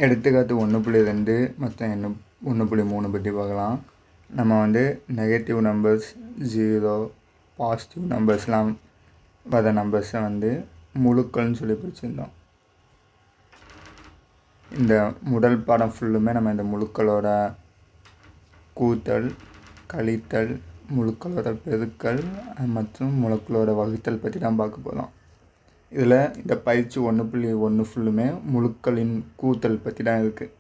எடுத்துக்காட்டு 1.2 மொத்தம் 1.3 பற்றி பார்க்கலாம். நம்ம வந்து நெகட்டிவ் நம்பர்ஸ் 0 பாசிட்டிவ் நம்பர்ஸ்லாம் வர நம்பர்ஸை வந்து முழுக்கள்னு சொல்லி பிரிச்சுருந்தோம். இந்த முதல் பாடம் ஃபுல்லுமே நம்ம இந்த முழுக்களோட கூட்டல், கழித்தல், முழுக்களோட பெருக்கல் மற்றும் முழுக்களோட வகுத்தல் பற்றி தான் பார்க்க போகிறோம். இதில் இந்த பயிற்சி 1.1 ஃபுல்லுமே முழுக்களின் கூட்டல் பற்றி தான் இருக்குது.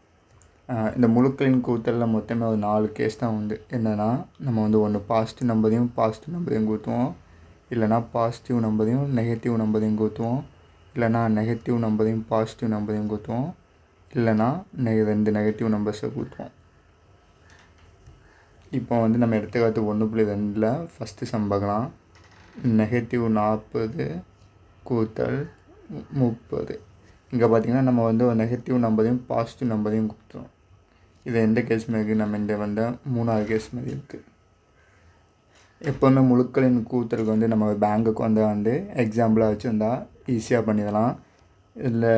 இந்த முழுக்களின் கூட்டலில் மொத்தமே ஒரு 4 கேஸ் தான் உண்டு. என்னென்னா, நம்ம வந்து ஒன்று பாசிட்டிவ் நம்பரையும் கூட்டுவோம், இல்லைனா பாசிட்டிவ் நம்பரையும் நெகட்டிவ் நம்பரையும் கூட்டுவோம், இல்லைனா நெகட்டிவ் நம்பரையும் பாசிட்டிவ் நம்பரையும் கூட்டுவோம், இல்லைனா 2 நெகட்டிவ் நம்பர்ஸை கூட்டுவோம். இப்போ வந்து நம்ம எடுத்துக்காட்டு 1.2 ஃபஸ்ட்டு சம் பார்க்கலாம். -40 கூட்டல் 30. இங்கே பார்த்திங்கன்னா நம்ம வந்து ஒரு நெகட்டிவ் நம்பரையும் பாசிட்டிவ் நம்பரையும் கூட்டுறோம். இது எந்த கேஸ் மாதிரி இருக்குது? நம்ம இந்த வந்து 3வது கேஸ் மாதிரி இருக்குது. எப்போவுமே முழுக்களின் கூட்டலுக்கு வந்து நம்ம பேங்க்குக்கு வந்து எக்ஸாம்பிளாக வச்சுருந்தா ஈஸியாக பண்ணிடலாம். இதில்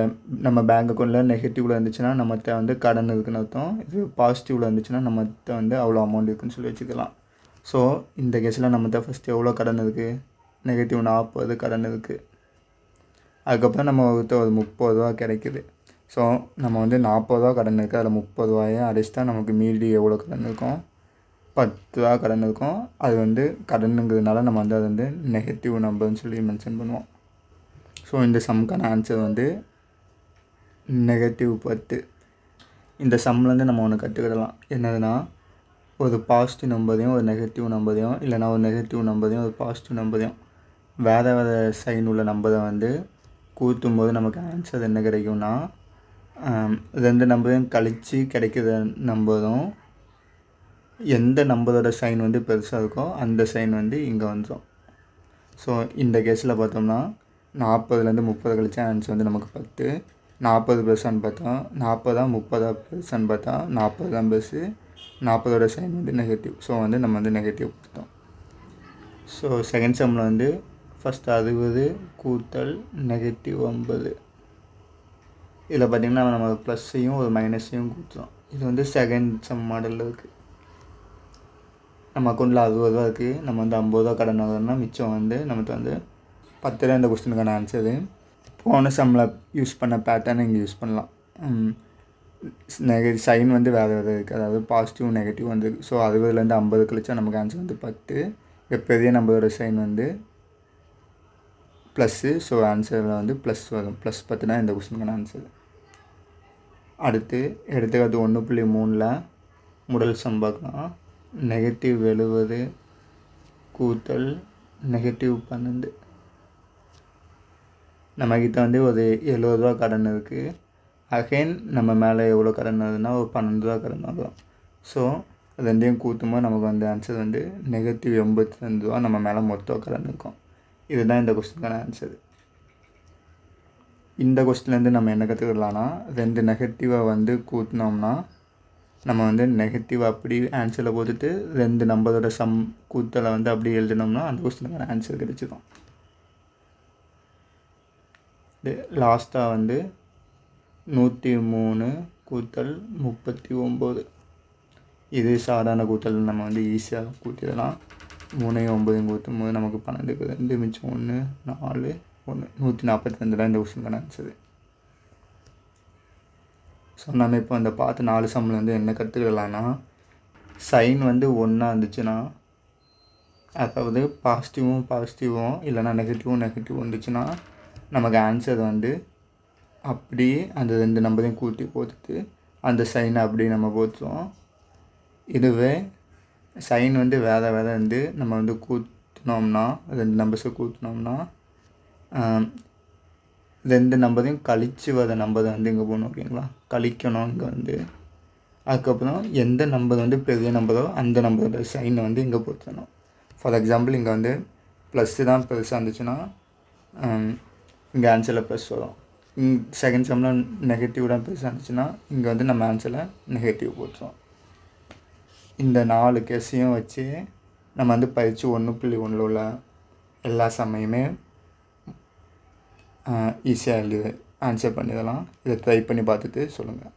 நம்ம பேங்க் அக்கௌண்ட்டில் நெகட்டிவில் இருந்துச்சுன்னா நம்மகிட்ட வந்து கடன் இருக்குன்னு அர்த்தம். இது பாசிட்டிவில் இருந்துச்சுன்னா நம்மகிட்ட வந்து அவ்வளோ அமௌண்ட் இருக்குதுன்னு சொல்லி வச்சுக்கலாம். ஸோ இந்த கேஸில் நம்மகிட்ட ஃபஸ்ட்டு எவ்வளோ கடன் இருக்குது? -40 கடன் இருக்குது. அதுக்கப்புறம் நம்ம ஒரு 30 ரூபா கிடைக்குது. ஸோ நம்ம வந்து 40 ரூபா கடன் இருக்குது, அதில் 30 ரூபாயை அடிச்சுட்டா நமக்கு மீதி எவ்வளோ கடன் இருக்கும்? 10 ரூபா கடன் இருக்கும். அது வந்து கடனுங்கிறதுனால நம்ம வந்து அது வந்து நெகட்டிவ் நம்பர்னு சொல்லி மென்ஷன் பண்ணுவோம். ஸோ இந்த சம்முக்கான ஆன்சர் வந்து -10. இந்த சம்லேருந்து நம்ம ஒன்று கற்றுக்கிடலாம். என்னதுன்னா, ஒரு பாசிட்டிவ் நம்பரையும் ஒரு நெகட்டிவ் நம்பரையும், இல்லைனா ஒரு நெகட்டிவ் நம்பரையும் ஒரு பாசிட்டிவ் நம்பரையும் வேறு சைன் உள்ள நம்பரை வந்து கூட்டும்போது நமக்கு ஆன்சர் என்ன கிடைக்கும்னா, 2 நம்பரையும் கழித்து கிடைக்கிற நம்பரும் எந்த நம்பரோட சைன் வந்து பெருசாக இருக்கோ அந்த சைன் வந்து இங்கே வந்துடும். ஸோ இந்த கேஸில் பார்த்தோம்னா 40லேருந்து 30 கழிச்சா ஆன்சர் வந்து நமக்கு 10. 40 பெருசான்னு பார்த்தா 40 30 பெருசான்னு பார்த்தா 40 தான் பெருசு. 40ஓட சைன் வந்து நெகட்டிவ். ஸோ வந்து நம்ம வந்து நெகட்டிவ் கொடுத்தோம். ஸோ செகண்ட் சம்மில் வந்து ஃபஸ்ட்டு 60 கூட்டல் -50. இதில் பார்த்திங்கன்னா நம்ம ப்ளஸ்ஸையும் ஒரு மைனஸையும் கூட்டுறோம். இது வந்து செகண்ட் சம் மாடலில் இருக்குது. நம்ம அக்கௌண்ட்டில் 60 ரூபா இருக்குது. நம்ம வந்து 50 ரூபா கடன் வாங்குறோம்னா மிச்சம் வந்து நமக்கு வந்து 10 தான் இந்த கொஸ்டினுக்கான ஆன்சரு. போன சம்மில் யூஸ் பண்ண பேட்டர்னை இங்கே யூஸ் பண்ணலாம். சைன் வந்து வேறு இருக்குது. அதாவது பாசிட்டிவ் நெகட்டிவ் வந்து. ஸோ 60லேருந்து 50 கழிச்சா நமக்கு ஆன்சர் வந்து 10. இப்போ பெரிய நம்பரோட சைன் வந்து ப்ளஸ்ஸு. ஸோ ஆன்சரில் வந்து ப்ளஸ் வரும். +10 தான் இந்த கொஸ்டினுக்கான ஆன்சர். அடுத்து எடுத்துக்காட்டு 1.3 முதல் சம் பார்க்கலாம். -70 கூட்டல் -12. நம்மக்கிட்ட வந்து ஒரு 70 ரூபா கடன் இருக்குது. அகைன் நம்ம மேலே எவ்வளோ கடன் வருதுன்னா ஒரு 12 ரூபா கடன் வரும். ஸோ ரெண்டையும் கூட்டும்போது நமக்கு வந்து ஆன்சர் வந்து -82 ரூபா நம்ம மேலே மொத்தம் கடன் இருக்கும். இதுதான் இந்த கொஸ்டினுக்கான ஆன்சர். இந்த கொஸ்டின்லேருந்து நம்ம என்ன கற்றுக்கலாம்னா, 2 நெகட்டிவை வந்து கூட்டினோம்னா நம்ம வந்து நெகட்டிவ் அப்படி ஆன்சரில் போட்டுட்டு 2 நம்பரோட சம் கூட்டலை வந்து அப்படி எழுதினோம்னா அந்த கொஸ்டினுக்கான ஆன்சர் கிடைச்சிடும். லாஸ்ட்டாக வந்து 103 கூட்டல் 39. இது சாதாரண கூட்டல் நம்ம வந்து ஈஸியாக கூட்டிடலாம். 3யும் 9யும் கூட்டும்போது நமக்கு 12 2 மிச்சம் 1 4 1 142 தான் இந்த கொஸ்டினுக்கான ஆன்சரு. ஸோ நம்ம இப்போ அந்த பார்த்து 4 சம்மில் வந்து என்ன கற்றுக்கலாம்னா, சைன் வந்து ஒன்றா இருந்துச்சுன்னா, அதாவது பாசிட்டிவும் இல்லைனா நெகட்டிவும் இருந்துச்சுன்னா நமக்கு ஆன்சர் வந்து அப்படியே அந்த 2 நம்பரையும் கூட்டி போட்டுட்டு அந்த சைனை அப்படியே நம்ம போட்டுருவோம். இதுவே சைன் வந்து வேறு வந்து நம்ம வந்து கூட்டினோம்னா 2 நம்பர்ஸை கூட்டினோம்னா 2 நம்பரையும் கழித்து வர நம்பரை வந்து இங்கே போகணும். ஓகேங்களா? கழிக்கணும் இங்கே வந்து. அதுக்கப்புறம் எந்த நம்பர் வந்து பெரிய நம்பரோ அந்த நம்பரோட சைனை வந்து இங்கே போட்டுடணும். ஃபார் எக்ஸாம்பிள் இங்கே வந்து ப்ளஸ்ஸு தான் பெருசாக இருந்துச்சுன்னா இங்கே ஆன்சரில் ப்ளஸ் வரும். செகண்ட் சம்மில் நெகட்டிவ் தான் பெருசாக இருந்துச்சுன்னா இங்கே வந்து நம்ம ஆன்சரில் நெகட்டிவ் போட்டுருவோம். இந்த 4 கேஸையும் வச்சு நம்ம வந்து பயிற்சி 1.1 உள்ள எல்லா சம்மையுமே ஈஸியாக ஆன்சர் பண்ணிடலாம். இதை ட்ரை பண்ணி பார்த்துட்டு சொல்லுங்கள்.